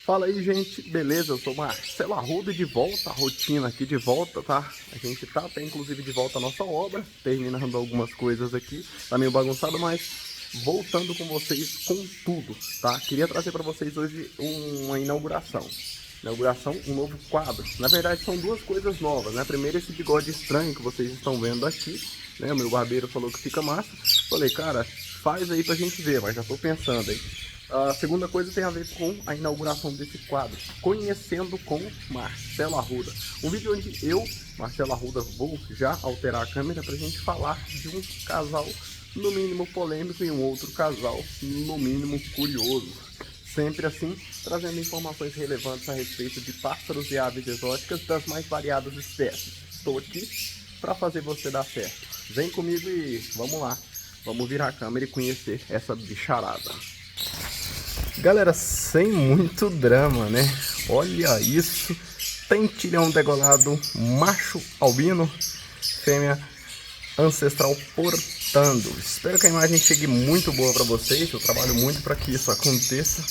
Fala aí, gente, beleza? Eu sou Marcelo Arruda de volta, a rotina aqui de volta, tá? A gente tá até inclusive de volta à nossa obra, terminando algumas coisas aqui, tá meio bagunçado, mas voltando com vocês com tudo, tá? Queria trazer para vocês hoje uma inauguração, um novo quadro. Na verdade são duas coisas novas, né? Primeiro esse bigode estranho que vocês estão vendo aqui, né? O meu barbeiro falou que fica massa, falei, cara, faz aí pra gente ver, mas já tô pensando aí. A segunda coisa tem a ver com a inauguração desse quadro, Conhecendo com Marcelo Arruda. Um vídeo onde eu, Marcelo Arruda, vou já alterar a câmera para a gente falar de um casal no mínimo polêmico e um outro casal no mínimo curioso. Sempre assim, trazendo informações relevantes a respeito de pássaros e aves exóticas das mais variadas espécies. Estou aqui para fazer você dar certo. Vem comigo e vamos lá. Vamos virar a câmera e conhecer essa bicharada. Galera, sem muito drama, né? Olha isso, tentilhão degolado, macho albino, fêmea ancestral portando. Espero que a imagem chegue muito boa para vocês, eu trabalho muito para que isso aconteça.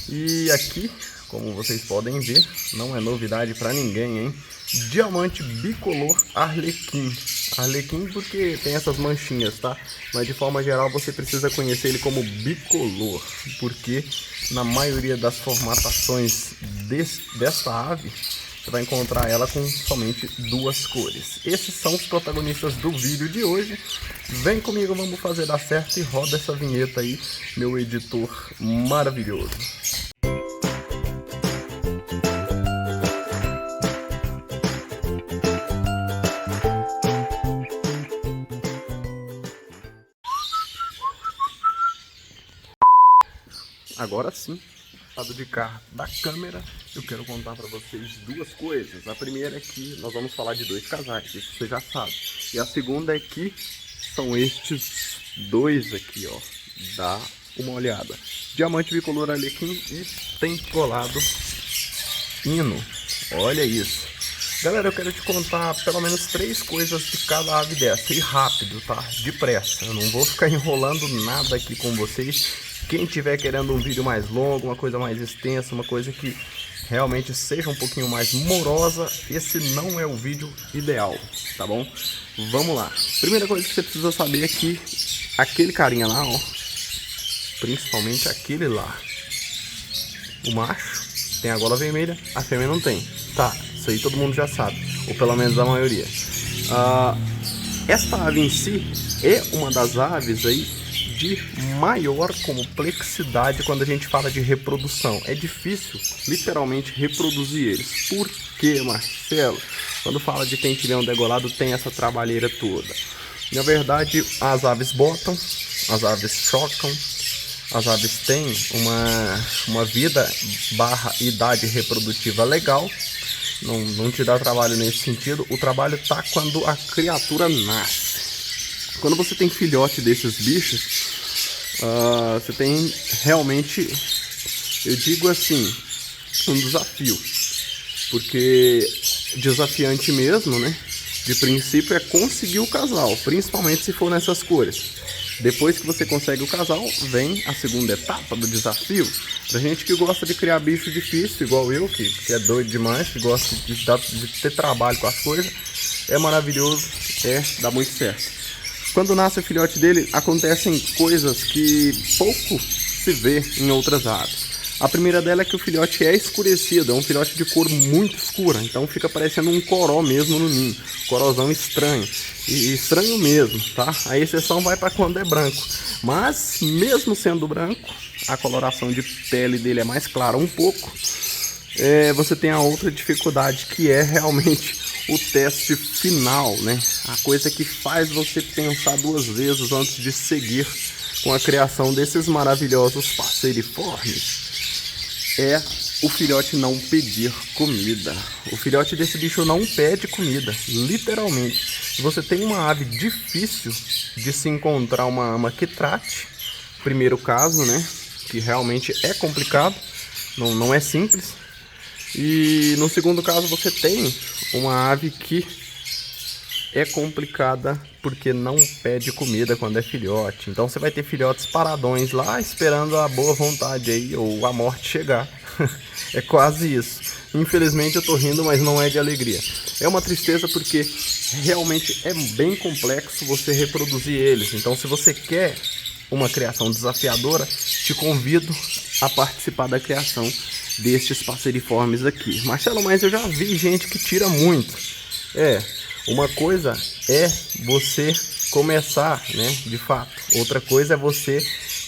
E aqui, como vocês podem ver, não é novidade para ninguém, hein? Diamante bicolor arlequim. Arlequim porque tem essas manchinhas, tá? Mas de forma geral você precisa conhecer ele como bicolor, porque na maioria das formatações desta ave você vai encontrar ela com somente duas cores. Esses são os protagonistas do vídeo de hoje. Vem comigo, vamos fazer dar certo e roda essa vinheta aí, meu editor maravilhoso. Agora sim, lado de cá da câmera, eu quero contar para vocês duas coisas. A primeira é que nós vamos falar de dois casais, isso você já sabe. E a segunda é que são estes dois aqui, ó. Dá uma olhada. Diamante bicolor arlequim e tentilhado hino. Olha isso. Galera, eu quero te contar pelo menos 3 coisas de cada ave dessa. E rápido, tá? Depressa. Eu não vou ficar enrolando nada aqui com vocês. Quem tiver querendo um vídeo mais longo, uma coisa mais extensa, uma coisa que realmente seja um pouquinho mais morosa, esse não é o vídeo ideal, tá bom? Vamos lá. Primeira coisa que você precisa saber é que aquele carinha lá, ó, principalmente aquele lá, o macho tem a gola vermelha, a fêmea não tem. Tá, isso aí todo mundo já sabe, ou pelo menos a maioria. Esta ave em si é uma das aves aí de maior complexidade quando a gente fala de reprodução. É difícil, literalmente, reproduzir eles. Por que, Marcelo? Quando fala de tentilhão degolado, tem essa trabalheira toda. Na verdade, as aves botam, as aves chocam, as aves têm uma vida / idade reprodutiva legal. Não te dá trabalho nesse sentido. O trabalho tá quando a criatura nasce. Quando você tem filhote desses bichos, você tem realmente, eu digo assim, um desafio. Porque desafiante mesmo, né? De princípio é conseguir o casal, principalmente se for nessas cores. Depois que você consegue o casal, vem a segunda etapa do desafio. Pra gente que gosta de criar bicho difícil, igual eu, que é doido demais, que gosta de ter trabalho com as coisas, é maravilhoso, dá muito certo. Quando nasce o filhote dele, acontecem coisas que pouco se vê em outras aves. A primeira dela é que o filhote é escurecido, é um filhote de cor muito escura, então fica parecendo um coró mesmo no ninho, corozão estranho, e estranho mesmo, tá? A exceção vai para quando é branco, mas mesmo sendo branco, a coloração de pele dele é mais clara um pouco. Você tem a outra dificuldade, que é realmente o teste final, né? A coisa que faz você pensar 2 vezes antes de seguir com a criação desses maravilhosos passeriformes. É o filhote não pedir comida. O filhote desse bicho não pede comida, literalmente. Se você tem uma ave difícil de se encontrar uma ama que trate, primeiro caso, né? Que realmente é complicado, não é simples. E no segundo caso você tem uma ave que é complicada porque não pede comida quando é filhote. Então você vai ter filhotes paradões lá esperando a boa vontade aí, ou a morte chegar. É quase isso. Infelizmente eu tô rindo, mas não é de alegria. É uma tristeza porque realmente é bem complexo você reproduzir eles. Então se você quer uma criação desafiadora, te convido a participar da criação destes passeriformes aqui. Marcelo, mas eu já vi gente que tira muito. Uma coisa é você começar, né, de fato. Outra coisa é você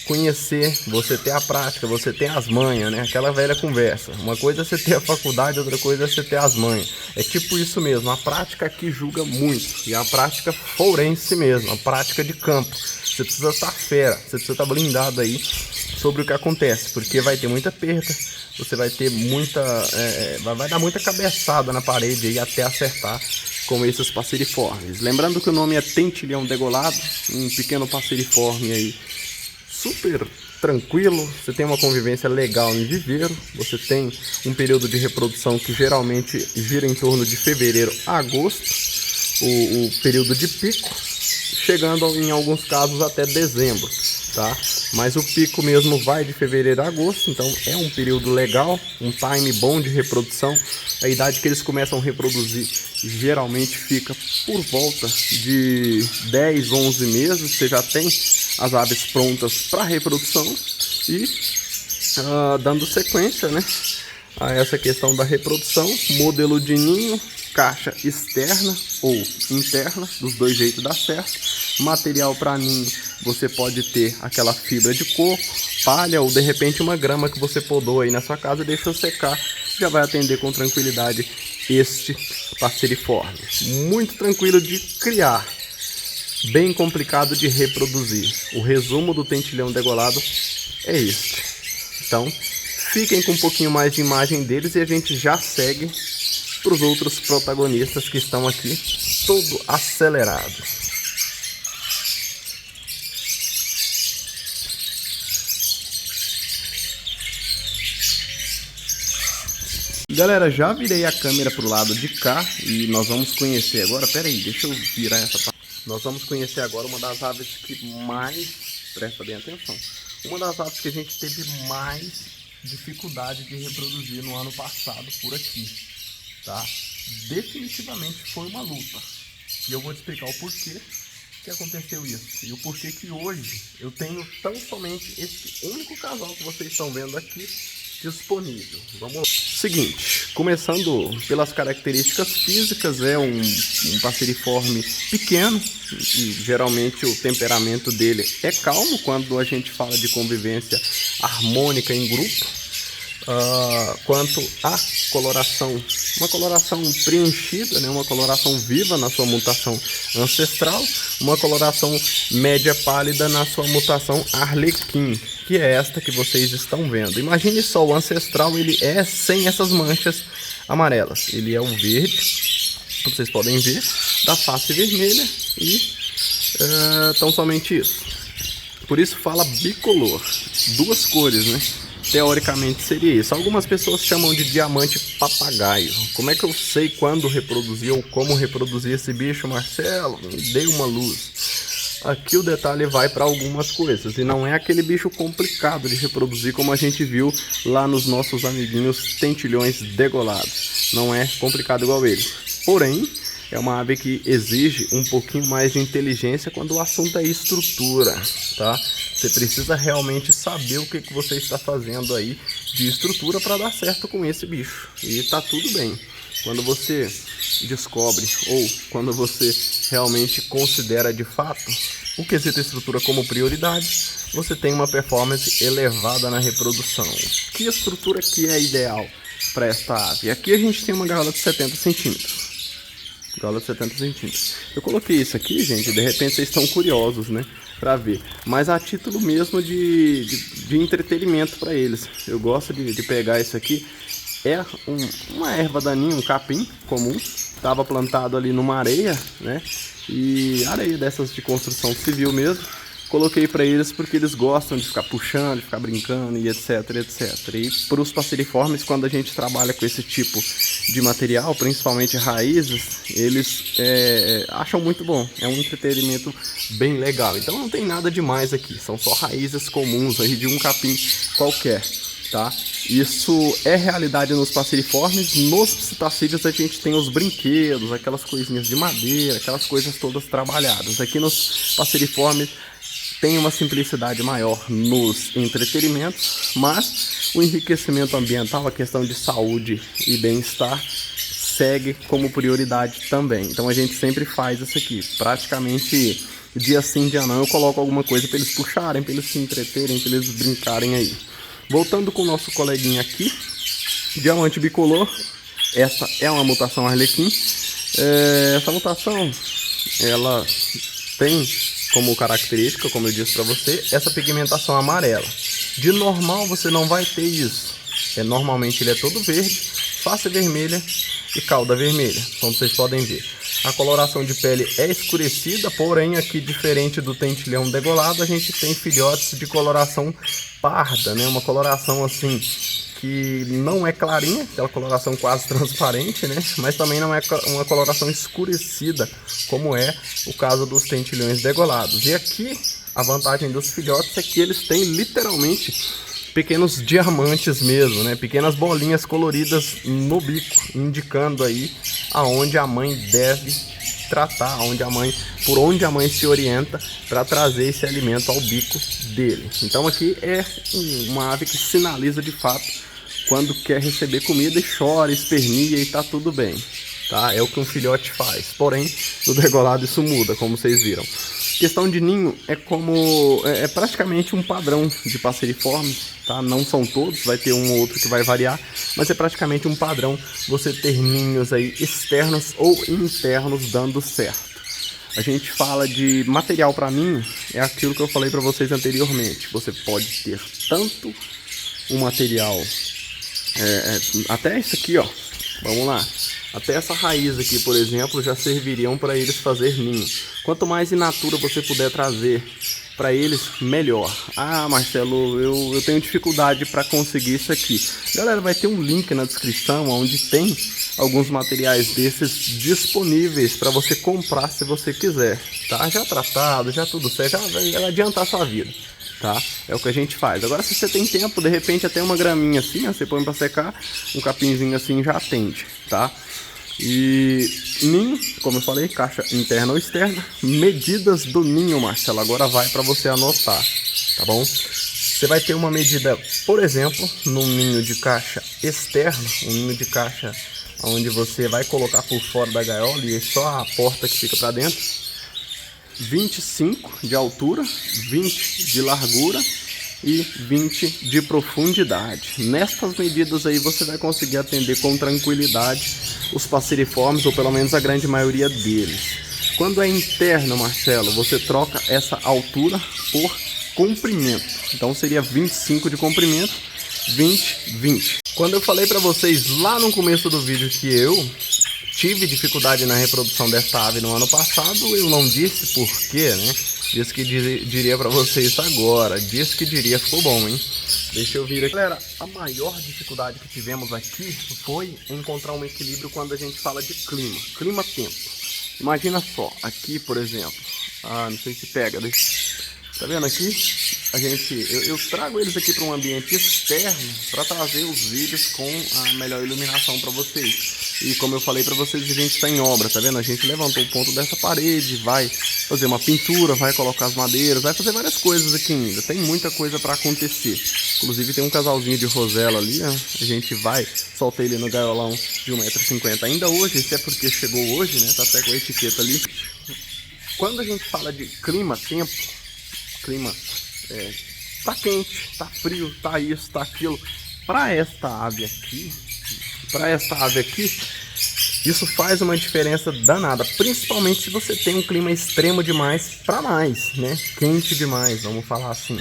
conhecer, você ter a prática, você ter as manhas, né? Aquela velha conversa. Uma coisa é você ter a faculdade, outra coisa é você ter as manhas. É tipo isso mesmo, a prática aqui julga muito. E a prática forense mesmo, a prática de campo. Você precisa estar fera, você precisa estar blindado aí sobre o que acontece, porque vai ter muita perda, você vai ter muita... vai dar muita cabeçada na parede aí até acertar com esses passeriformes. Lembrando que o nome é tentilhão degolado, um pequeno passeriforme aí super tranquilo, você tem uma convivência legal em viveiro, você tem um período de reprodução que geralmente gira em torno de fevereiro a agosto, o período de pico, chegando em alguns casos até dezembro, tá? Mas o pico mesmo vai de fevereiro a agosto, então é um período legal, um time bom de reprodução. A idade que eles começam a reproduzir geralmente fica por volta de 10, 11 meses, você já tem as aves prontas para reprodução e dando sequência, né, a essa questão da reprodução, modelo de ninho, caixa externa ou interna, dos dois jeitos dá certo. Material para ninho, você pode ter aquela fibra de coco, palha ou de repente uma grama que você podou aí na sua casa e deixou secar, já vai atender com tranquilidade este passeriforme. Muito tranquilo de criar, bem complicado de reproduzir. O resumo do tentilhão degolado é este. Então, fiquem com um pouquinho mais de imagem deles e a gente já segue para os outros protagonistas que estão aqui, todo acelerado. Galera, já virei a câmera para o lado de cá e nós vamos conhecer agora, pera aí, deixa eu virar essa parte. Nós vamos conhecer agora uma das aves que mais, presta bem atenção, uma das aves que a gente teve mais dificuldade de reproduzir no ano passado por aqui, tá? Definitivamente foi uma luta e eu vou te explicar o porquê que aconteceu isso e o porquê que hoje eu tenho tão somente esse único casal que vocês estão vendo aqui disponível. Vamos lá. Seguinte, começando pelas características físicas, é um passeriforme pequeno e geralmente o temperamento dele é calmo quando a gente fala de convivência harmônica em grupo. Quanto à coloração, uma coloração preenchida, né? Uma coloração viva na sua mutação ancestral, uma coloração média pálida na sua mutação arlequim, que é esta que vocês estão vendo. Imagine só, o ancestral ele é sem essas manchas amarelas, ele é um verde, como vocês podem ver, da face vermelha e tão somente isso. Por isso fala bicolor, duas cores, né? Teoricamente seria isso. Algumas pessoas chamam de diamante papagaio. Como é que eu sei quando reproduzir ou como reproduzir esse bicho, Marcelo? Me dê uma luz. Aqui o detalhe vai para algumas coisas e não é aquele bicho complicado de reproduzir como a gente viu lá nos nossos amiguinhos tentilhões degolados. Não é complicado igual eles. Porém, é uma ave que exige um pouquinho mais de inteligência quando o assunto é estrutura, tá? Você precisa realmente saber o que você está fazendo aí de estrutura para dar certo com esse bicho. E tá tudo bem. Quando você descobre ou quando você realmente considera de fato o quesito estrutura como prioridade, você tem uma performance elevada na reprodução. Que estrutura que é ideal para esta ave? Aqui a gente tem uma gaiola de 70 centímetros. Gaiola de 70 centímetros. Eu coloquei isso aqui, gente, de repente vocês estão curiosos, né? Pra ver, mas a título mesmo de entretenimento para eles. Eu gosto de pegar isso aqui. É uma erva daninha, um capim comum. Estava plantado ali numa areia, né? E areia dessas de construção civil mesmo. coloquei para eles porque eles gostam de ficar puxando, de ficar brincando e etc, etc. E para os passeriformes, quando a gente trabalha com esse tipo de material, principalmente raízes, eles acham muito bom. É um entretenimento bem legal. Então não tem nada demais aqui, são só raízes comuns aí de um capim qualquer, tá? Isso é realidade nos passeriformes. Nos psitacídeos a gente tem os brinquedos, aquelas coisinhas de madeira, aquelas coisas todas trabalhadas. Aqui nos passeriformes tem uma simplicidade maior nos entretenimentos, mas o enriquecimento ambiental, a questão de saúde e bem-estar segue como prioridade também. Então a gente sempre faz isso aqui, praticamente dia sim, dia não, eu coloco alguma coisa para eles puxarem, para eles se entreterem, para eles brincarem aí. Voltando com o nosso coleguinha aqui, diamante bicolor, essa é uma mutação Arlequim. Essa mutação, ela tem como característica, como eu disse para você, essa pigmentação amarela. De normal você não vai ter isso. Normalmente ele é todo verde, face vermelha e cauda vermelha, como vocês podem ver. A coloração de pele é escurecida, porém aqui, diferente do tentilhão degolado, a gente tem filhotes de coloração parda, né? Uma coloração assim que não é clarinha, aquela coloração quase transparente, né? Mas também não é uma coloração escurecida, como é o caso dos tentilhões degolados. E aqui a vantagem dos filhotes é que eles têm literalmente pequenos diamantes mesmo, né? Pequenas bolinhas coloridas no bico, indicando aí aonde a mãe deve tratar, por onde a mãe se orienta para trazer esse alimento ao bico dele. Então aqui é uma ave que sinaliza de fato quando quer receber comida e chora, esperneia e tá tudo bem, tá? É o que um filhote faz. Porém, no degolado isso muda, como vocês viram. Questão de ninho é praticamente um padrão de passeriformes, tá? Não são todos, vai ter um ou outro que vai variar, mas é praticamente um padrão você ter ninhos aí externos ou internos dando certo. A gente fala de material para ninho, é aquilo que eu falei para vocês anteriormente. Você pode ter tanto um material, até isso aqui, ó, vamos lá. Até essa raiz aqui, por exemplo, já serviriam para eles fazer ninho. Quanto mais in natura você puder trazer para eles, melhor. Ah, Marcelo, eu tenho dificuldade para conseguir isso aqui. Galera, vai ter um link na descrição onde tem alguns materiais desses disponíveis para você comprar se você quiser, tá? Já tratado, já tudo certo, já vai adiantar a sua vida, tá? É o que a gente faz. Agora, se você tem tempo, de repente até uma graminha assim, ó, você põe para secar, um capinzinho assim já atende, tá? E ninho, como eu falei, caixa interna ou externa. Medidas do ninho, Marcelo, agora vai para você anotar, tá bom? Você vai ter uma medida, por exemplo, num ninho de caixa externo, um ninho de caixa onde você vai colocar por fora da gaiola e só a porta que fica para dentro. 25 de altura, 20 de largura e 20 de profundidade. Nestas medidas aí você vai conseguir atender com tranquilidade os passeriformes, ou pelo menos a grande maioria deles. Quando é interno, Marcelo, você troca essa altura por comprimento. Então seria 25 de comprimento, 20. Quando eu falei para vocês lá no começo do vídeo que eu tive dificuldade na reprodução desta ave no ano passado, eu não disse por quê, né? Disse que diria pra vocês isso agora. Disse que diria, ficou bom, hein? Deixa eu vir aqui. Galera, a maior dificuldade que tivemos aqui foi encontrar um equilíbrio quando a gente fala de clima-tempo. Imagina só, aqui por exemplo, não sei se pega, tá vendo aqui? Eu trago eles aqui para um ambiente externo para trazer os vídeos com a melhor iluminação para vocês. E como eu falei para vocês, a gente está em obra, tá vendo? A gente levantou o ponto dessa parede, vai fazer uma pintura, vai colocar as madeiras, vai fazer várias coisas aqui ainda. Tem muita coisa para acontecer. Inclusive tem um casalzinho de rosela ali, ó. A gente vai soltar ele no gaiolão de 1,50 m ainda hoje, isso é porque chegou hoje, né? Tá até com a etiqueta ali. Quando a gente fala de clima-tempo, tá quente, tá frio, tá isso, tá aquilo. Para esta ave aqui, isso faz uma diferença danada, principalmente se você tem um clima extremo demais para mais, né? Quente demais, vamos falar assim.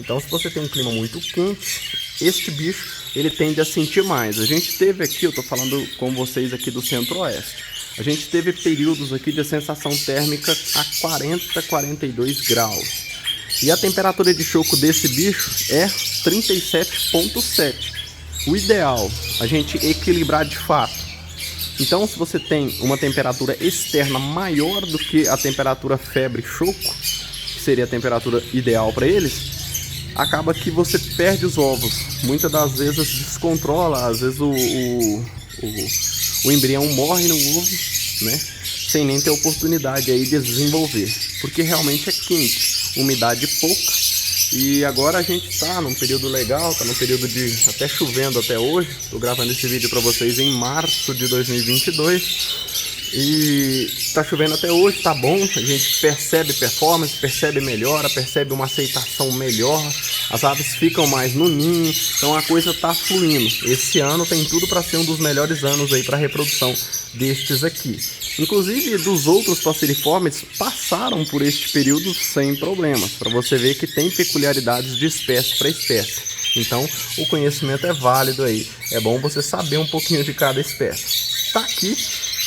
Então, se você tem um clima muito quente, este bicho ele tende a sentir mais. A gente teve aqui, eu tô falando com vocês aqui do Centro-Oeste. A gente teve períodos aqui de sensação térmica a 40, 42 graus. E a temperatura de choco desse bicho é 37,7. O ideal, a gente equilibrar de fato. Então, se você tem uma temperatura externa maior do que a temperatura febre choco, que seria a temperatura ideal para eles, acaba que você perde os ovos. Muitas das vezes descontrola, às vezes o embrião morre no ovo, né? Sem nem ter oportunidade aí de desenvolver, porque realmente é quente, umidade pouca. E agora a gente tá num período legal, tá num período de até chovendo até hoje. Tô gravando esse vídeo para vocês em março de 2022 e tá chovendo até hoje, tá bom. A gente percebe performance, percebe melhora, percebe uma aceitação melhor. As aves ficam mais no ninho, então a coisa tá fluindo. Esse ano tem tudo para ser um dos melhores anos aí para reprodução destes aqui. Inclusive dos outros passeriformes passaram por este período sem problemas, para você ver que tem peculiaridades de espécie para espécie. Então o conhecimento é válido aí, é bom você saber um pouquinho de cada espécie. Tá aqui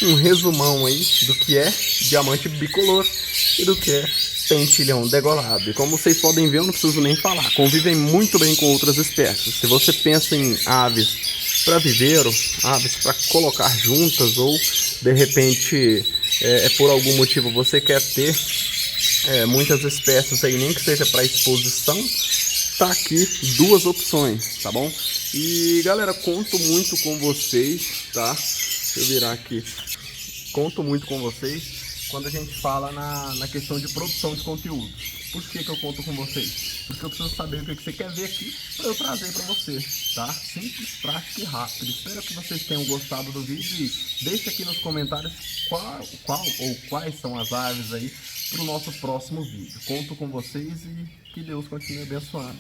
um resumão aí do que é diamante bicolor e do que é pentilhão degolado. E como vocês podem ver, eu não preciso nem falar, convivem muito bem com outras espécies. Se você pensa em aves para viveiro, aves para colocar juntas, ou de repente por algum motivo você quer ter muitas espécies aí, nem que seja para exposição, tá aqui duas opções, tá bom? E galera, conto muito com vocês, tá? Deixa eu virar aqui. Conto muito com vocês quando a gente fala na questão de produção de conteúdo. Por que eu conto com vocês? Porque eu preciso saber o que você quer ver aqui para eu trazer para você, tá? Simples, prático e rápido. Espero que vocês tenham gostado do vídeo e deixe aqui nos comentários qual ou quais são as aves aí para o nosso próximo vídeo. Conto com vocês e que Deus continue abençoando.